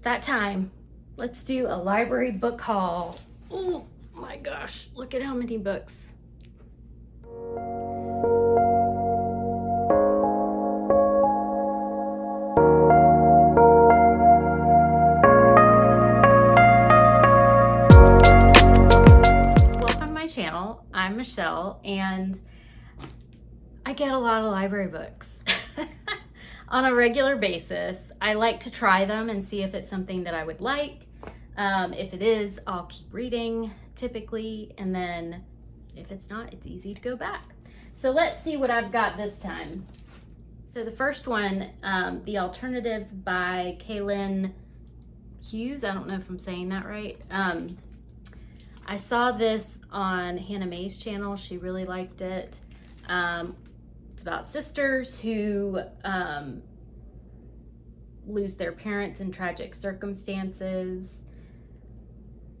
that time. Let's do a library book haul. Oh my gosh, look at how many books. Welcome to my channel. I'm Michelle, and I get a lot of library books. On a regular basis. I like to try them and see if it's something that I would like. If it is, I'll keep reading typically, and then if it's not, it's easy to go back. So let's see what I've got this time. So the first one, The Alternatives by Kaylin Hughes. I don't know if I'm saying that right. I saw this on Hannah Mae's channel. She really liked it. It's about sisters who lose their parents in tragic circumstances.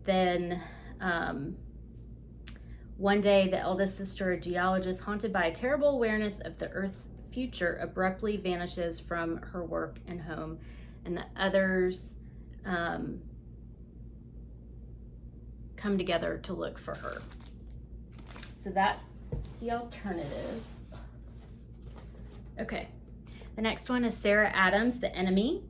Then one day, the eldest sister, a geologist haunted by a terrible awareness of the Earth's future, abruptly vanishes from her work and home, and the others come together to look for her. So that's The Alternatives. Okay, the next one is Sarah Adams, The Enemy.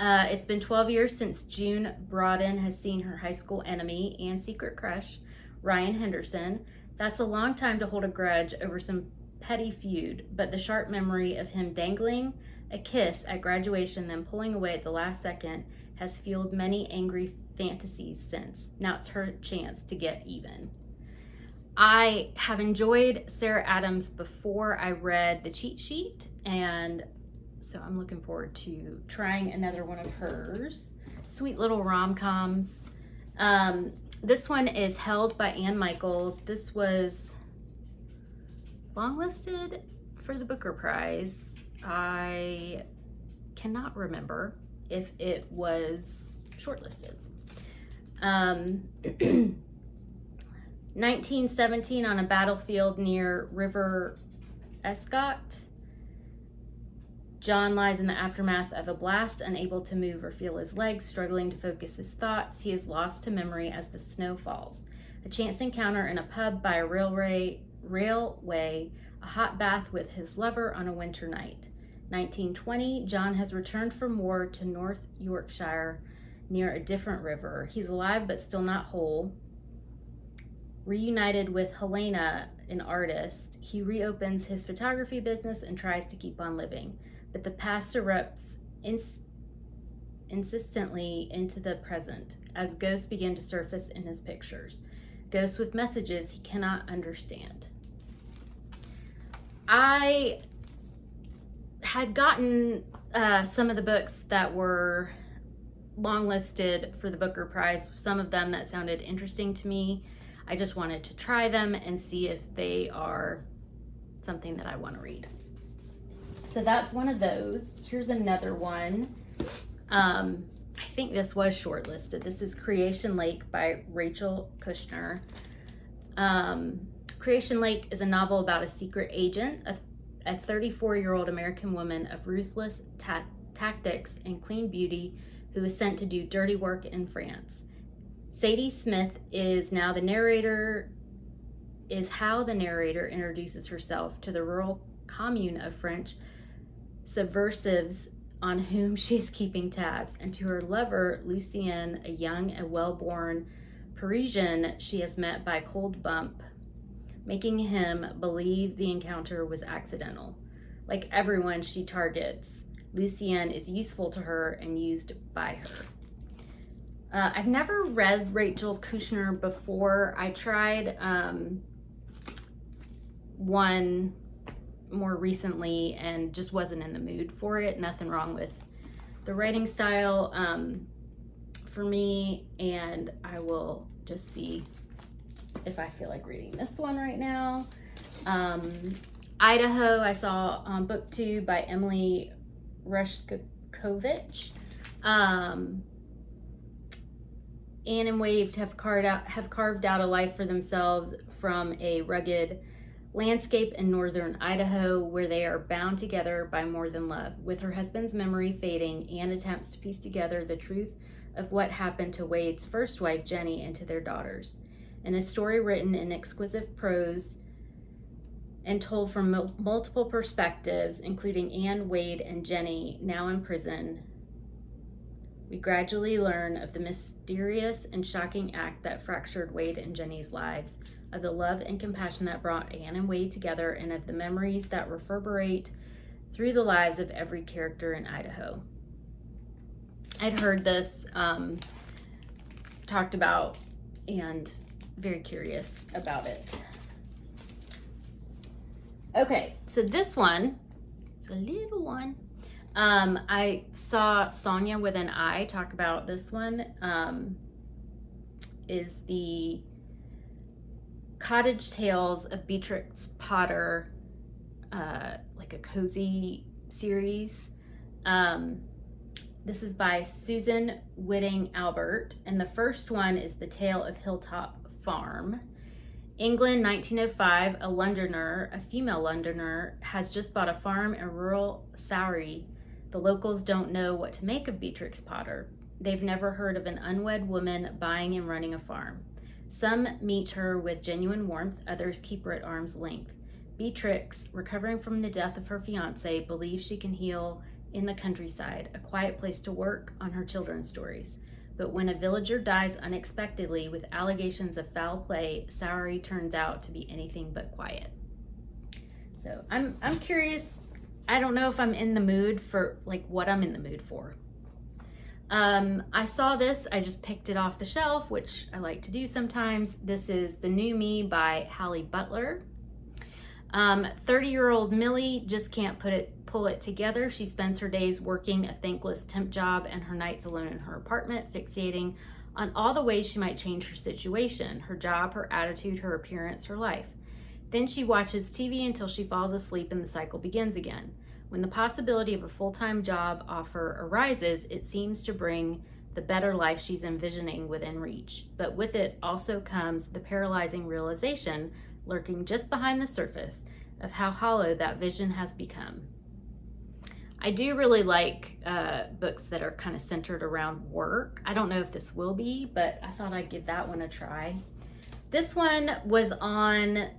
It's been 12 years since June Broaden has seen her high school enemy and secret crush, Ryan Henderson. That's a long time to hold a grudge over some petty feud, but the sharp memory of him dangling a kiss at graduation, then pulling away at the last second, has fueled many angry fantasies since. Now it's her chance to get even. I have enjoyed Sarah Adams before I read The Cheat Sheet, and so I'm looking forward to trying another one of hers. Sweet little rom-coms. This one is Held by Ann Michaels. This was longlisted for the Booker Prize. I cannot remember if it was shortlisted. 1917, on a battlefield near River Escott, John lies in the aftermath of a blast, unable to move or feel his legs, struggling to focus his thoughts. He is lost to memory as the snow falls. A chance encounter in a pub by a railway, a hot bath with his lover on a winter night. 1920, John has returned from war to North Yorkshire near a different river. He's alive but still not whole. Reunited with Helena, an artist, he reopens his photography business and tries to keep on living. But the past erupts insistently into the present as ghosts begin to surface in his pictures. Ghosts with messages he cannot understand. I had gotten some of the books that were longlisted for the Booker Prize, some of them that sounded interesting to me. I just wanted to try them and see if they are something that I want to read. So that's one of those. Here's another one. I think this was shortlisted. This is Creation Lake by Rachel Kushner. Creation Lake is a novel about a secret agent, a 34-year-old American woman of ruthless tactics and clean beauty who is sent to do dirty work in France. Sadie Smith is how the narrator introduces herself to the rural commune of French subversives on whom she's keeping tabs, and to her lover, Lucien, a young and well-born Parisian she has met by cold bump, making him believe the encounter was accidental. Like everyone she targets, Lucien is useful to her and used by her. I've never read Rachel Kushner before. I tried one more recently and just wasn't in the mood for it. Nothing wrong with the writing style for me, and I will just see if I feel like reading this one right now. Idaho, I saw on BookTube by Emily Rushkovich. Anne and Waved have carved out a life for themselves from a rugged landscape in northern Idaho where they are bound together by more than love. With her husband's memory fading, Anne attempts to piece together the truth of what happened to Wade's first wife, Jenny, and to their daughters. In a story written in exquisite prose and told from multiple perspectives, including Anne, Wade, and Jenny, now in prison, we gradually learn of the mysterious and shocking act that fractured Wade and Jenny's lives, of the love and compassion that brought Anne and Wade together, and of the memories that reverberate through the lives of every character in Idaho. I'd heard this talked about and very curious about it. Okay, so this one, it's a little one. I saw Sonia with an I talk about this one. Is the Cottage Tales of Beatrix Potter, like a cozy series. This is by Susan Whitting Albert, and the first one is The Tale of Hilltop Farm. England, 1905, a Londoner, a female Londoner, has just bought a farm in rural Surrey. The locals don't know what to make of Beatrix Potter. They've never heard of an unwed woman buying and running a farm. Some meet her with genuine warmth, others keep her at arm's length. Beatrix, recovering from the death of her fiancé, believes she can heal in the countryside, a quiet place to work on her children's stories. But when a villager dies unexpectedly with allegations of foul play, Surrey turns out to be anything but quiet. So I'm curious. I don't know if I'm in the mood for like what I'm in the mood for. I saw this, I just picked it off the shelf, which I like to do sometimes. This is The New Me by Hallie Butler. 30-year-old Millie just can't pull it together. She spends her days working a thankless temp job and her nights alone in her apartment, fixating on all the ways she might change her situation, her job, her attitude, her appearance, her life. Then she watches TV until she falls asleep and the cycle begins again. When the possibility of a full-time job offer arises, it seems to bring the better life she's envisioning within reach. But with it also comes the paralyzing realization, lurking just behind the surface, of how hollow that vision has become. I do really like books that are kind of centered around work. I don't know if this will be, but I thought I'd give that one a try. This one was on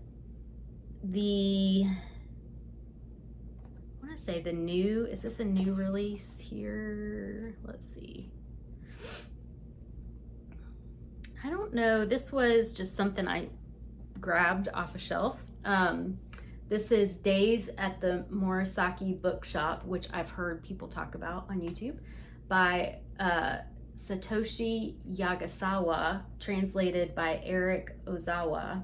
the, I want to say the new, is this a new release here? Let's see. I don't know. This was just something I grabbed off a shelf. This is Days at the Morisaki Bookshop, which I've heard people talk about on YouTube, by Satoshi Yagasawa, translated by Eric Ozawa.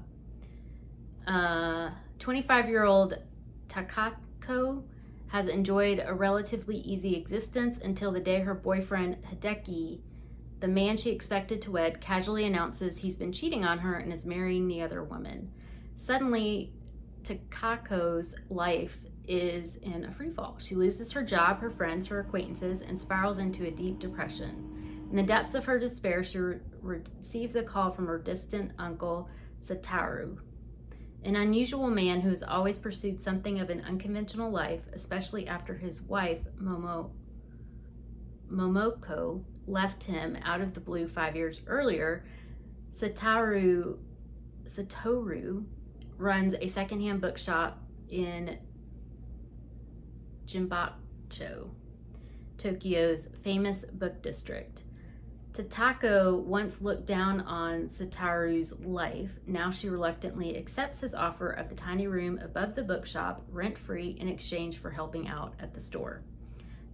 25-year-old Takako has enjoyed a relatively easy existence until the day her boyfriend Hideki, the man she expected to wed, casually announces he's been cheating on her and is marrying the other woman. Suddenly, Takako's life is in a freefall. She loses her job, her friends, her acquaintances, and spirals into a deep depression. In the depths of her despair, she receives a call from her distant uncle, Satoru, an unusual man who has always pursued something of an unconventional life, especially after his wife, Momoko, left him out of the blue 5 years earlier. Satoru runs a secondhand bookshop in Jimbacho, Tokyo's famous book district. Tatako once looked down on Satoru's life. Now she reluctantly accepts his offer of the tiny room above the bookshop, rent-free, in exchange for helping out at the store.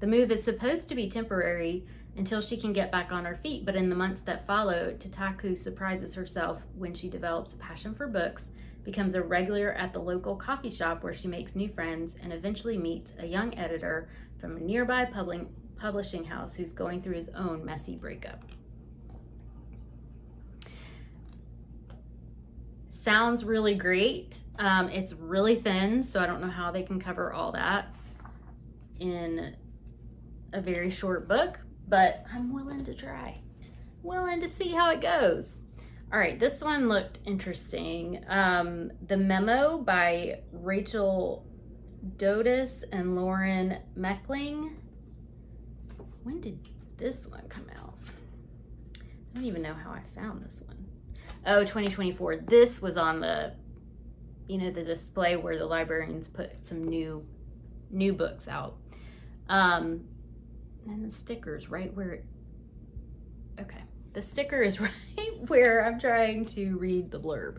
The move is supposed to be temporary until she can get back on her feet, but in the months that follow, Tatako surprises herself when she develops a passion for books, becomes a regular at the local coffee shop where she makes new friends, and eventually meets a young editor from a nearby publishing house who's going through his own messy breakup. Sounds really great. It's really thin, so I don't know how they can cover all that in a very short book, but I'm willing to try. Willing to see how it goes. All right, this one looked interesting. The Memo by Rachel Dodis and Lauren Meckling. When did this one come out? I don't even know how I found this one. Oh, 2024. This was on the, the display where the librarians put some new books out. And the sticker's right where okay. The sticker is right where I'm trying to read the blurb.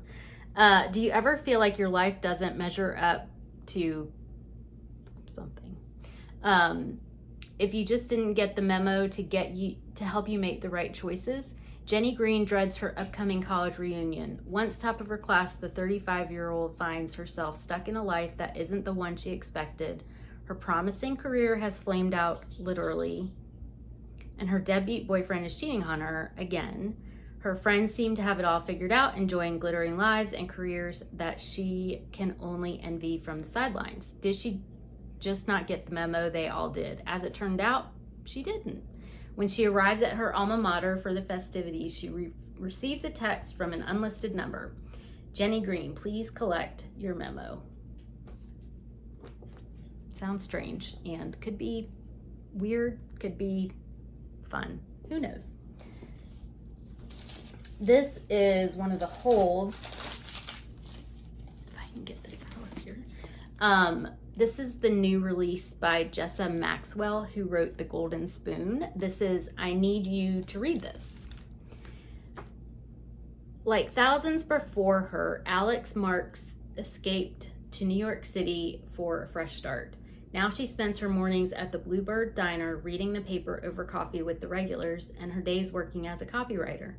Do you ever feel like your life doesn't measure up to something? If you just didn't get the memo to help you make the right choices. Jenny Green dreads her upcoming college reunion. Once top of her class, the 35-year-old finds herself stuck in a life that isn't the one she expected. Her promising career has flamed out, literally, and her deadbeat boyfriend is cheating on her again. Her friends seem to have it all figured out, enjoying glittering lives and careers that she can only envy from the sidelines. Did she just not get the memo? They all did. As it turned out, she didn't. When she arrives at her alma mater for the festivities, she receives a text from an unlisted number. Jenny Green, please collect your memo. Sounds strange and could be weird, could be fun. Who knows? This is one of the holds. If I can get this out of here. This is the new release by Jessa Maxwell, who wrote The Golden Spoon. This is I Need You to Read This. Like thousands before her, Alex Marks escaped to New York City for a fresh start. Now she spends her mornings at the Bluebird Diner reading the paper over coffee with the regulars and her days working as a copywriter.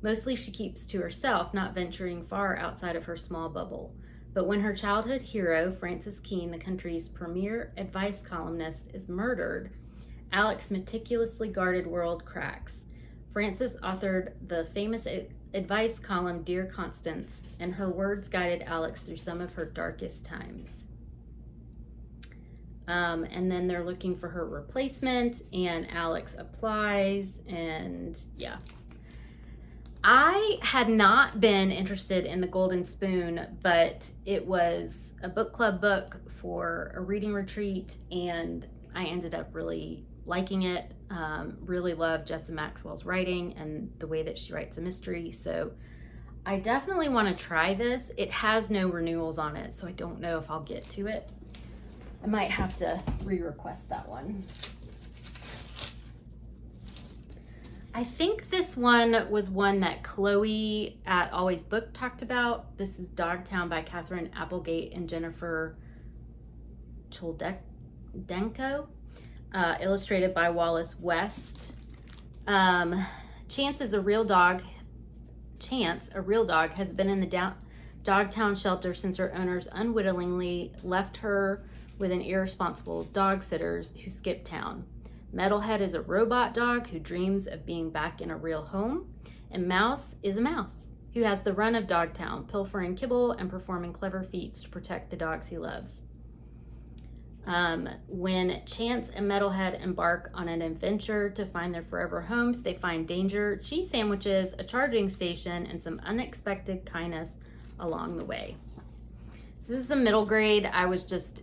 Mostly she keeps to herself, not venturing far outside of her small bubble. But when her childhood hero, Frances Keene, the country's premier advice columnist, is murdered, Alex's meticulously guarded world cracks. Frances authored the famous advice column Dear Constance, and her words guided Alex through some of her darkest times. And then they're looking for her replacement, and Alex applies, and yeah. I had not been interested in The Golden Spoon, but it was a book club book for a reading retreat, and I ended up really liking it. Really love Jessa Maxwell's writing and the way that she writes a mystery, so I definitely want to try this. It has no renewals on it, so I don't know if I'll get to it. I might have to re-request that one. I think this one was one that Chloe at Always Book talked about. This is Dogtown by Catherine Applegate and Jennifer Choldenko, illustrated by Wallace West. Chance, a real dog, has been in the Dogtown shelter since her owners unwittingly left her with an irresponsible dog sitters who skip town. Metalhead is a robot dog who dreams of being back in a real home. And Mouse is a mouse who has the run of Dogtown, pilfering kibble and performing clever feats to protect the dogs he loves. When Chance and Metalhead embark on an adventure to find their forever homes, they find danger, cheese sandwiches, a charging station, and some unexpected kindness along the way. So this is a middle grade. I was just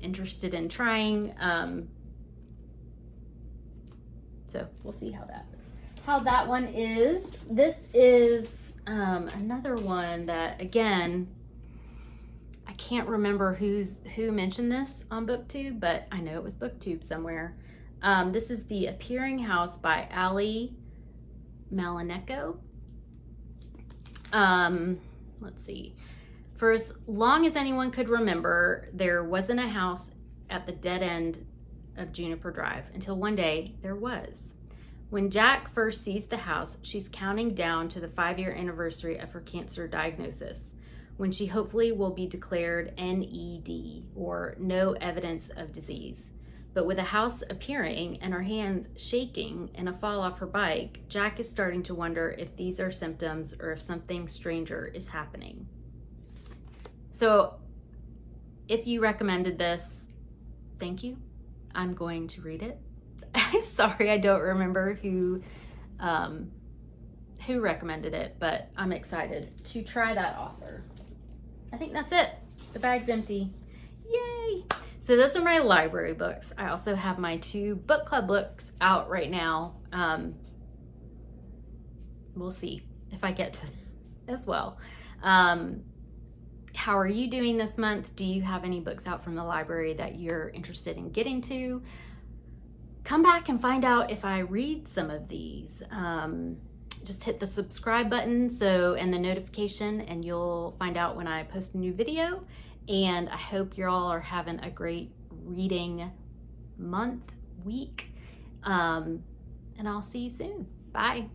interested in trying. So we'll see how that one is. This is another one that, again, I can't remember who mentioned this on BookTube, but I know it was BookTube somewhere. This is The Appearing House by Ali Malineko. Let's see. For as long as anyone could remember, there wasn't a house at the dead end of Juniper Drive until one day there was. When Jack first sees the house, she's counting down to the 5-year anniversary of her cancer diagnosis, when she hopefully will be declared NED, or no evidence of disease. But with the house appearing and her hands shaking and a fall off her bike, Jack is starting to wonder if these are symptoms or if something stranger is happening. So if you recommended this, thank you. I'm going to read it. I'm sorry I don't remember who who recommended it, but I'm excited to try that author. I think that's it. The bag's empty. Yay! So those are my library books. I also have my 2 book club books out right now. We'll see if I get to as well. How are you doing this month? Do you have any books out from the library that you're interested in getting to? Come back and find out if I read some of these. Just hit the subscribe button and the notification, and you'll find out when I post a new video. And I hope you all are having a great reading month, week, and I'll see you soon. Bye.